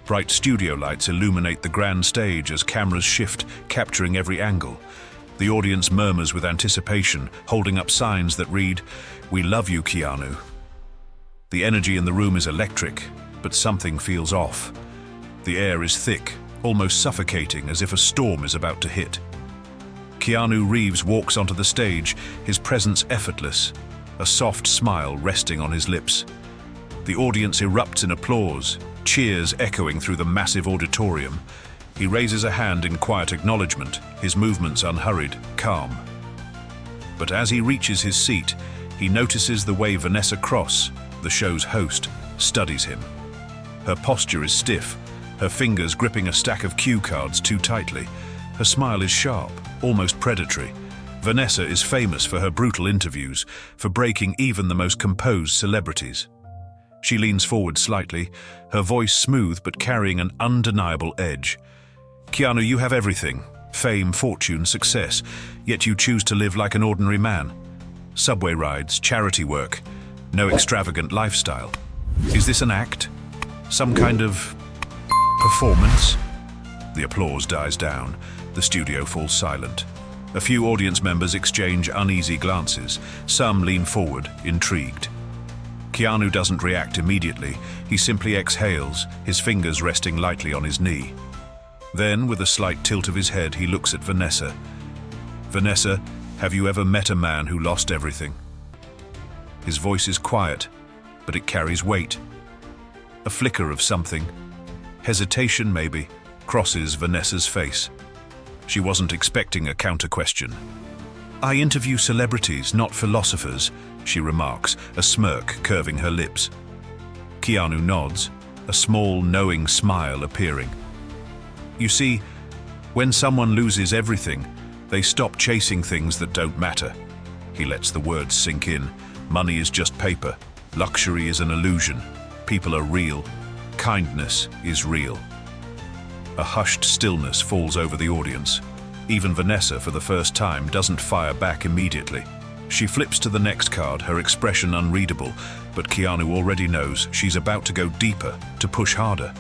Bright studio lights illuminate the grand stage as cameras shift, capturing every angle. The audience murmurs with anticipation, holding up signs that read, "We love you, Keanu." The energy in the room is electric, but something feels off. The air is thick, almost suffocating, as if a storm is about to hit. Keanu Reeves walks onto the stage, his presence effortless, a soft smile resting on his lips. The audience erupts in applause, cheers echoing through the massive auditorium. He raises a hand in quiet acknowledgement, his movements unhurried, calm. But as he reaches his seat, he notices the way Vanessa Cross, the show's host, studies him. Her posture is stiff, her fingers gripping a stack of cue cards too tightly. Her smile is sharp, almost predatory. Vanessa is famous for her brutal interviews, for breaking even the most composed celebrities. She leans forward slightly, her voice smooth but carrying an undeniable edge. "Keanu, you have everything. Fame, fortune, success. Yet you choose to live like an ordinary man. Subway rides, charity work, no extravagant lifestyle. Is this an act? Some kind of performance?" The applause dies down. The studio falls silent. A few audience members exchange uneasy glances. Some lean forward, intrigued. Keanu doesn't react immediately. He simply exhales, his fingers resting lightly on his knee. Then, with a slight tilt of his head, he looks at Vanessa. "Vanessa, have you ever met a man who lost everything?" His voice is quiet, but it carries weight. A flicker of something, hesitation maybe, crosses Vanessa's face. She wasn't expecting a counter-question. "I interview celebrities, not philosophers," she remarks, a smirk curving her lips. Keanu nods, a small, knowing smile appearing. "You see, when someone loses everything, they stop chasing things that don't matter." He lets the words sink in. Money is just paper. Luxury is an illusion. People are real. Kindness is real. A hushed stillness falls over the audience. Even Vanessa, for the first time, doesn't fire back immediately. She flips to the next card, her expression unreadable, but Keanu already knows she's about to go deeper, to push harder.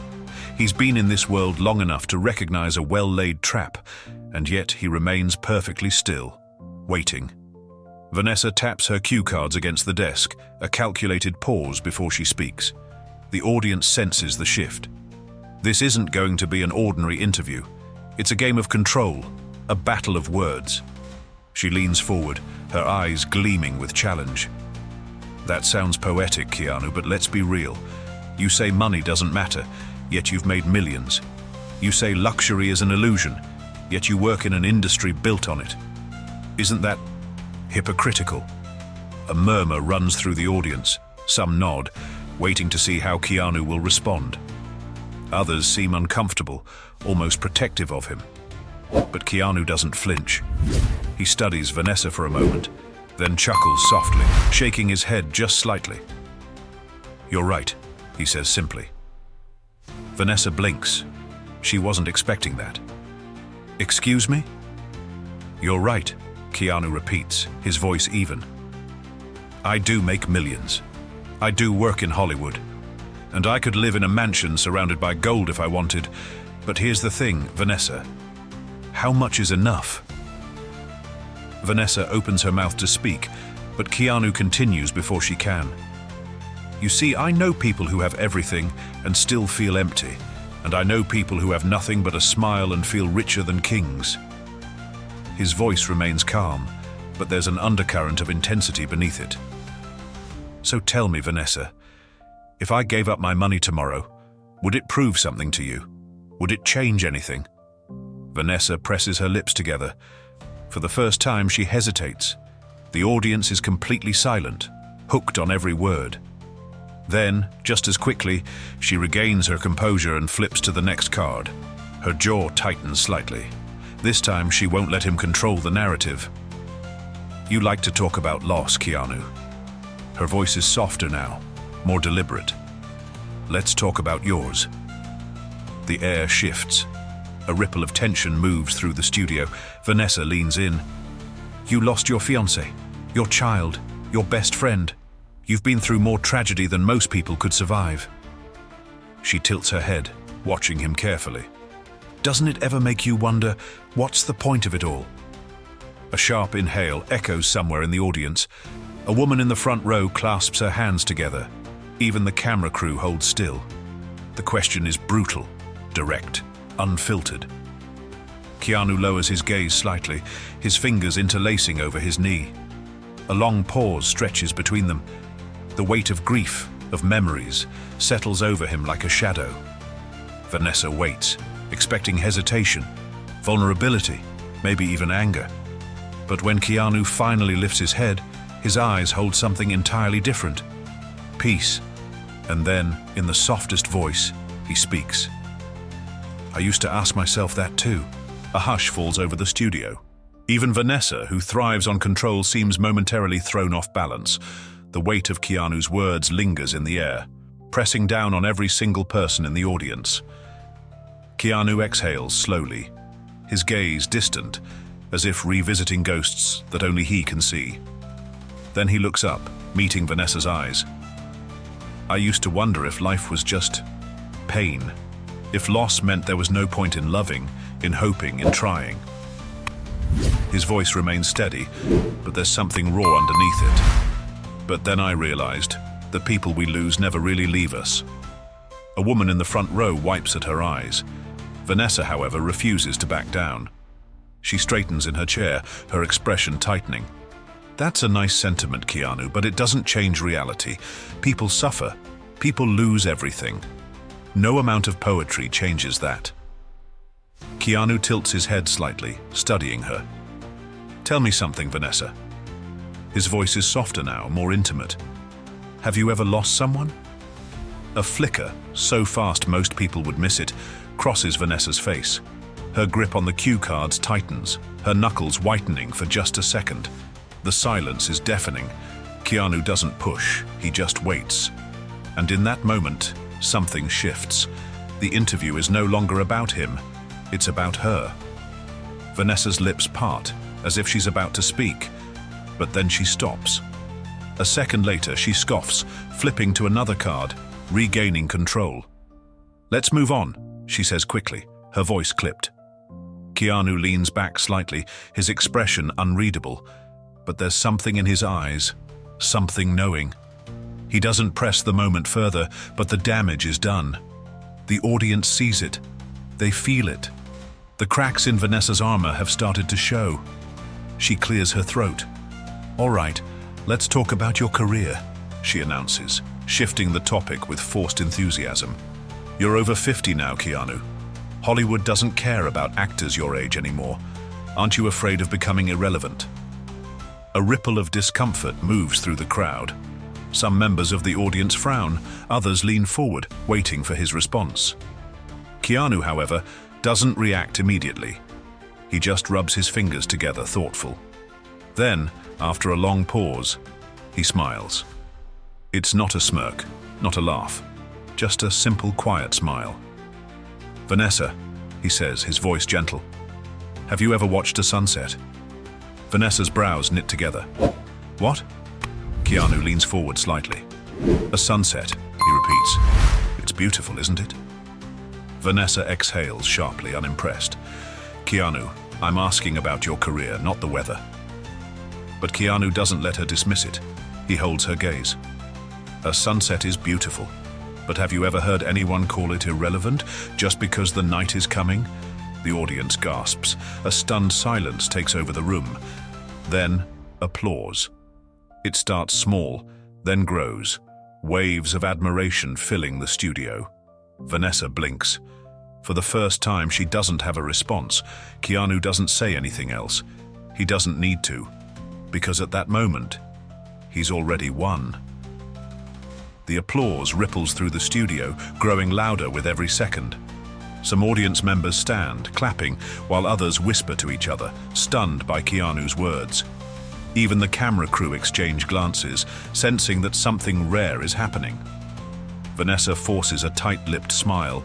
He's been in this world long enough to recognize a well-laid trap, and yet he remains perfectly still, waiting. Vanessa taps her cue cards against the desk, a calculated pause before she speaks. The audience senses the shift. This isn't going to be an ordinary interview. It's a game of control, a battle of words. She leans forward, her eyes gleaming with challenge. "That sounds poetic, Keanu, but let's be real. You say money doesn't matter, yet you've made millions. You say luxury is an illusion, yet you work in an industry built on it. Isn't that hypocritical?" A murmur runs through the audience. Some nod, waiting to see how Keanu will respond. Others seem uncomfortable, almost protective of him. But Keanu doesn't flinch. He studies Vanessa for a moment, then chuckles softly, shaking his head just slightly. "You're right," he says simply. Vanessa blinks. She wasn't expecting that. "Excuse me?" "You're right," Keanu repeats, his voice even. "I do make millions. I do work in Hollywood. And I could live in a mansion surrounded by gold if I wanted. But here's the thing, Vanessa. How much is enough?" Vanessa opens her mouth to speak, but Keanu continues before she can. "You see, I know people who have everything and still feel empty, and I know people who have nothing but a smile and feel richer than kings." His voice remains calm, but there's an undercurrent of intensity beneath it. "So tell me, Vanessa, if I gave up my money tomorrow, would it prove something to you? Would it change anything?" Vanessa presses her lips together. For the first time, she hesitates. The audience is completely silent, hooked on every word. Then, just as quickly, she regains her composure and flips to the next card. Her jaw tightens slightly. This time, she won't let him control the narrative. "You like to talk about loss, Keanu." Her voice is softer now, more deliberate. "Let's talk about yours." The air shifts. A ripple of tension moves through the studio. Vanessa leans in. "You lost your fiancé, your child, your best friend. You've been through more tragedy than most people could survive." She tilts her head, watching him carefully. Doesn't it ever make you wonder, what's the point of it all? A sharp inhale echoes somewhere in the audience. A woman in the front row clasps her hands together. Even the camera crew holds still. The question is brutal, direct, unfiltered. Keanu lowers his gaze slightly, his fingers interlacing over his knee. A long pause stretches between them. The weight of grief, of memories, settles over him like a shadow. Vanessa waits, expecting hesitation, vulnerability, maybe even anger. But when Keanu finally lifts his head, his eyes hold something entirely different. Peace. And then, in the softest voice, he speaks. I used to ask myself that too. A hush falls over the studio. Even Vanessa, who thrives on control, seems momentarily thrown off balance. The weight of Keanu's words lingers in the air, pressing down on every single person in the audience. Keanu exhales slowly, his gaze distant, as if revisiting ghosts that only he can see. Then he looks up, meeting Vanessa's eyes. I used to wonder if life was just pain, if loss meant there was no point in loving, in hoping, in trying. His voice remains steady, but there's something raw underneath it. But then I realized the people we lose never really leave us. A woman in the front row wipes at her eyes. Vanessa, however, refuses to back down. She straightens in her chair, her expression tightening. That's a nice sentiment, Keanu, but it doesn't change reality. People suffer. People lose everything. No amount of poetry changes that. Keanu tilts his head slightly, studying her. Tell me something, Vanessa. His voice is softer now, more intimate. Have you ever lost someone? A flicker, so fast most people would miss it, crosses Vanessa's face. Her grip on the cue cards tightens, her knuckles whitening for just a second. The silence is deafening. Keanu doesn't push, he just waits. And in that moment, something shifts. The interview is no longer about him, it's about her. Vanessa's lips part, as if she's about to speak, but then she stops. A second later, she scoffs, flipping to another card, regaining control. Let's move on, she says quickly, her voice clipped. Keanu leans back slightly, his expression unreadable, but there's something in his eyes, something knowing. He doesn't press the moment further, but the damage is done. The audience sees it. They feel it. The cracks in Vanessa's armor have started to show. She clears her throat. All right, let's talk about your career, she announces, shifting the topic with forced enthusiasm. You're over 50 now, Keanu. Hollywood doesn't care about actors your age anymore. Aren't you afraid of becoming irrelevant? A ripple of discomfort moves through the crowd. Some members of the audience frown, others lean forward, waiting for his response. Keanu, however, doesn't react immediately. He just rubs his fingers together, thoughtful. Then, after a long pause, he smiles. It's not a smirk, not a laugh, just a simple, quiet smile. Vanessa, he says, his voice gentle. Have you ever watched a sunset? Vanessa's brows knit together. What? Keanu leans forward slightly. A sunset, he repeats. It's beautiful, isn't it? Vanessa exhales sharply, unimpressed. Keanu, I'm asking about your career, not the weather. But Keanu doesn't let her dismiss it. He holds her gaze. A sunset is beautiful, but have you ever heard anyone call it irrelevant just because the night is coming? The audience gasps. A stunned silence takes over the room. Then, applause. It starts small, then grows, waves of admiration filling the studio. Vanessa blinks. For the first time, she doesn't have a response. Keanu doesn't say anything else. He doesn't need to, because at that moment, he's already won. The applause ripples through the studio, growing louder with every second. Some audience members stand, clapping, while others whisper to each other, stunned by Keanu's words. Even the camera crew exchange glances, sensing that something rare is happening. Vanessa forces a tight-lipped smile,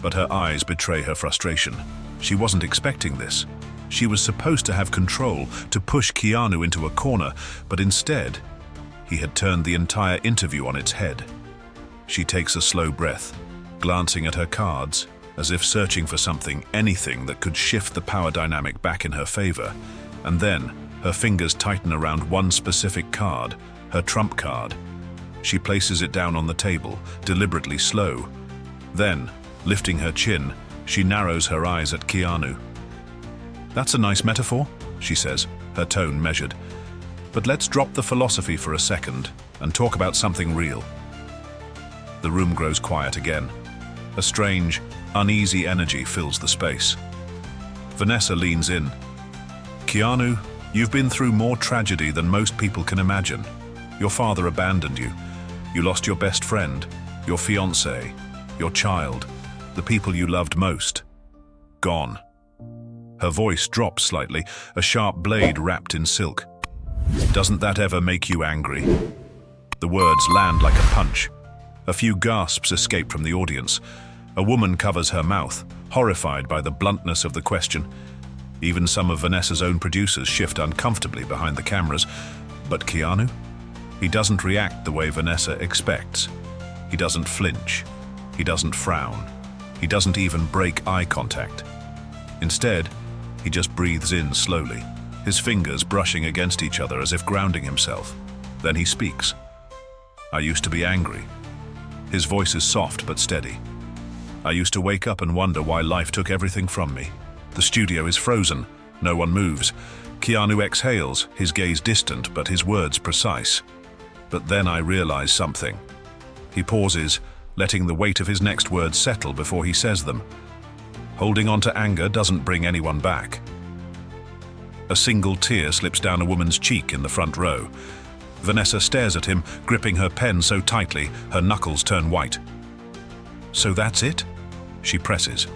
but her eyes betray her frustration. She wasn't expecting this. She was supposed to have control, to push Keanu into a corner, but instead, he had turned the entire interview on its head. She takes a slow breath. glancing at her cards, as if searching for something, anything that could shift the power dynamic back in her favor. And then, her fingers tighten around one specific card, her trump card. She places it down on the table, deliberately slow. Then, lifting her chin, she narrows her eyes at Keanu. "That's a nice metaphor," she says, her tone measured. "But let's drop the philosophy for a second and talk about something real." The room grows quiet again. A strange, uneasy energy fills the space. Vanessa leans in. "Keanu, you've been through more tragedy than most people can imagine. Your father abandoned you. You lost your best friend, your fiancé, your child, the people you loved most. Gone." Her voice drops slightly, a sharp blade wrapped in silk. "Doesn't that ever make you angry?" The words land like a punch. A few gasps escape from the audience. A woman covers her mouth, horrified by the bluntness of the question. Even some of Vanessa's own producers shift uncomfortably behind the cameras. But Keanu? He doesn't react the way Vanessa expects. He doesn't flinch. He doesn't frown. He doesn't even break eye contact. Instead, he just breathes in slowly, his fingers brushing against each other as if grounding himself. Then he speaks. "I used to be angry." His voice is soft but steady. "I used to wake up and wonder why life took everything from me." The studio is frozen. No one moves. Keanu exhales, his gaze distant but his words precise. "But then I realize something." He pauses, letting the weight of his next words settle before he says them. "Holding on to anger doesn't bring anyone back." A single tear slips down a woman's cheek in the front row. Vanessa stares at him, gripping her pen so tightly, her knuckles turn white. "So that's it?" She presses.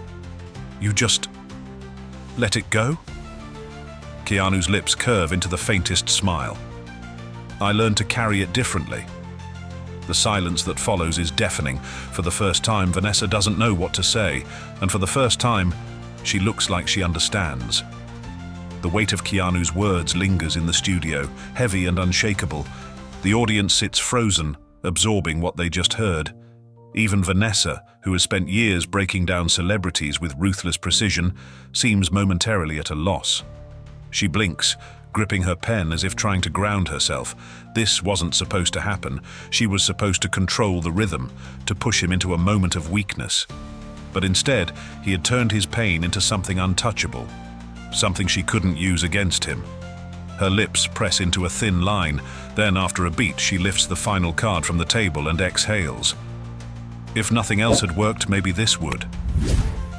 "You just let it go?" Keanu's lips curve into the faintest smile. "I learned to carry it differently." The silence that follows is deafening. For the first time, Vanessa doesn't know what to say, and for the first time, she looks like she understands. The weight of Keanu's words lingers in the studio, heavy and unshakable. The audience sits frozen, absorbing what they just heard. Even Vanessa, who has spent years breaking down celebrities with ruthless precision, seems momentarily at a loss. She blinks, gripping her pen as if trying to ground herself. This wasn't supposed to happen. She was supposed to control the rhythm, to push him into a moment of weakness. But instead, he had turned his pain into something untouchable, something she couldn't use against him. Her lips press into a thin line. Then, after a beat, she lifts the final card from the table and exhales. If nothing else had worked, maybe this would.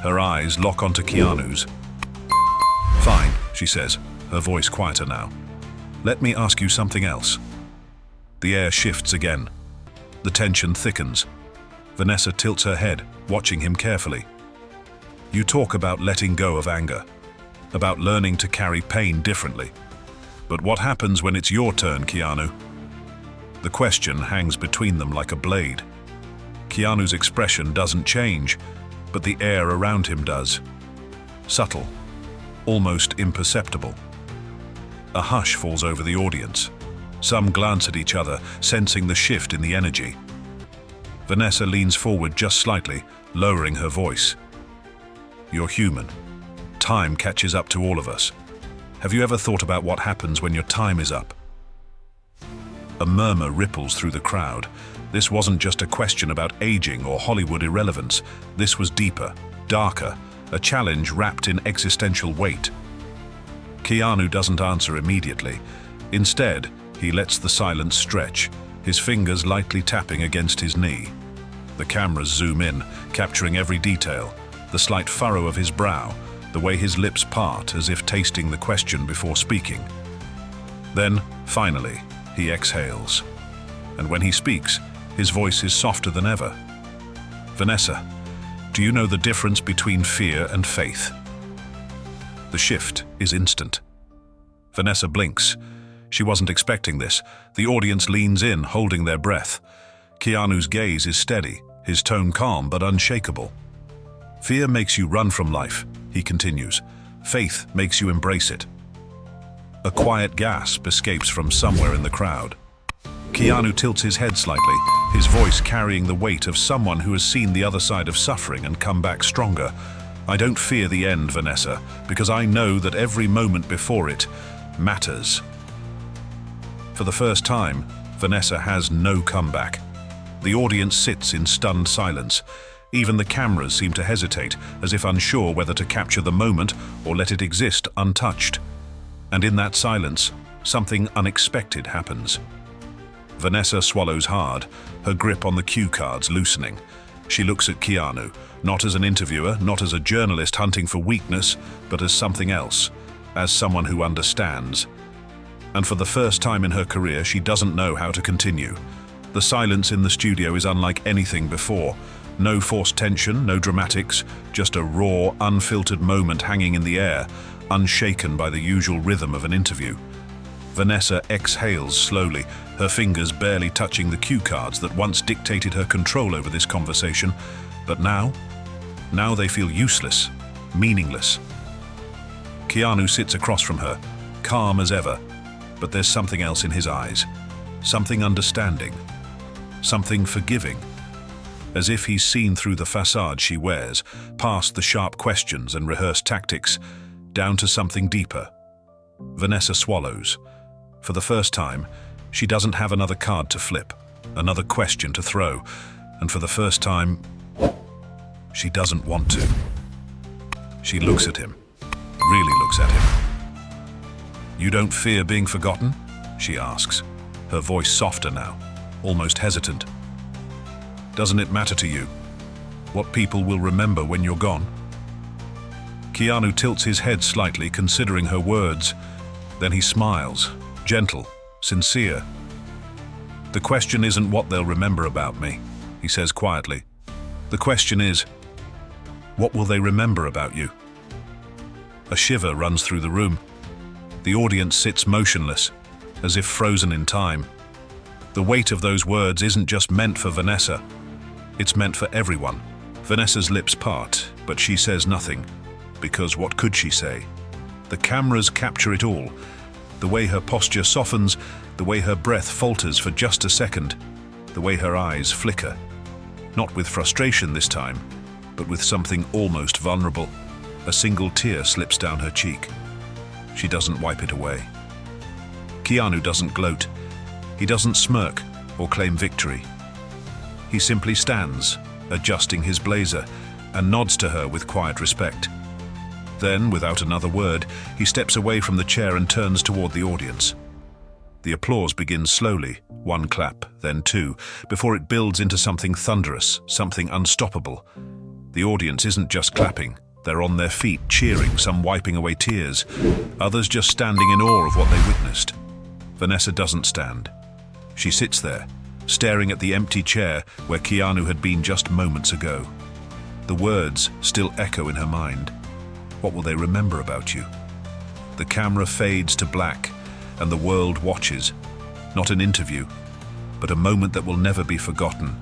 Her eyes lock onto Keanu's. "Fine," she says, her voice quieter now. "Let me ask you something else." The air shifts again. The tension thickens. Vanessa tilts her head, watching him carefully. "You talk about letting go of anger, about learning to carry pain differently. But what happens when it's your turn, Keanu?" The question hangs between them like a blade. Keanu's expression doesn't change, but the air around him does. Subtle, almost imperceptible. A hush falls over the audience. Some glance at each other, sensing the shift in the energy. Vanessa leans forward just slightly, lowering her voice. "You're human. Time catches up to all of us. Have you ever thought about what happens when your time is up?" A murmur ripples through the crowd. This wasn't just a question about aging or Hollywood irrelevance. This was deeper, darker, a challenge wrapped in existential weight. Keanu doesn't answer immediately. Instead, he lets the silence stretch, his fingers lightly tapping against his knee. The cameras zoom in, capturing every detail, the slight furrow of his brow, the way his lips part as if tasting the question before speaking. Then, finally, he exhales. And when he speaks, his voice is softer than ever. "Vanessa, do you know the difference between fear and faith?" The shift is instant. Vanessa blinks. She wasn't expecting this. The audience leans in, holding their breath. Keanu's gaze is steady, his tone calm but unshakable. "Fear makes you run from life," he continues. "Faith makes you embrace it." A quiet gasp escapes from somewhere in the crowd. Keanu tilts his head slightly, his voice carrying the weight of someone who has seen the other side of suffering and come back stronger. "I don't fear the end, Vanessa, because I know that every moment before it matters." For the first time, Vanessa has no comeback. The audience sits in stunned silence. Even the cameras seem to hesitate, as if unsure whether to capture the moment or let it exist untouched. And in that silence, something unexpected happens. Vanessa swallows hard, her grip on the cue cards loosening. She looks at Keanu, not as an interviewer, not as a journalist hunting for weakness, but as something else, as someone who understands. And for the first time in her career, she doesn't know how to continue. The silence in the studio is unlike anything before. No forced tension, no dramatics, just a raw, unfiltered moment hanging in the air, unshaken by the usual rhythm of an interview. Vanessa exhales slowly, her fingers barely touching the cue cards that once dictated her control over this conversation. But now they feel useless, meaningless. Keanu sits across from her, calm as ever, but there's something else in his eyes, something understanding, something forgiving, as if he's seen through the facade she wears, past the sharp questions and rehearsed tactics, down to something deeper. Vanessa swallows. For the first time, she doesn't have another card to flip, another question to throw, and for the first time, she doesn't want to. She looks at him, really looks at him. "You don't fear being forgotten?" she asks, her voice softer now, almost hesitant. "Doesn't it matter to you what people will remember when you're gone?" Keanu tilts his head slightly, considering her words. Then he smiles, gentle, sincere. "The question isn't what they'll remember about me," he says quietly. "The question is, what will they remember about you?" A shiver runs through the room. The audience sits motionless, as if frozen in time. The weight of those words isn't just meant for Vanessa. It's meant for everyone. Vanessa's lips part, but she says nothing. Because what could she say? The cameras capture it all. The way her posture softens, the way her breath falters for just a second, the way her eyes flicker. Not with frustration this time, but with something almost vulnerable. A single tear slips down her cheek. She doesn't wipe it away. Keanu doesn't gloat. He doesn't smirk or claim victory. He simply stands, adjusting his blazer, and nods to her with quiet respect. Then, without another word, he steps away from the chair and turns toward the audience. The applause begins slowly, one clap, then two, before it builds into something thunderous, something unstoppable. The audience isn't just clapping. They're on their feet, cheering, some wiping away tears, others just standing in awe of what they witnessed. Vanessa doesn't stand. She sits there, staring at the empty chair where Keanu had been just moments ago. The words still echo in her mind. What will they remember about you? The camera fades to black, and the world watches. Not an interview, but a moment that will never be forgotten.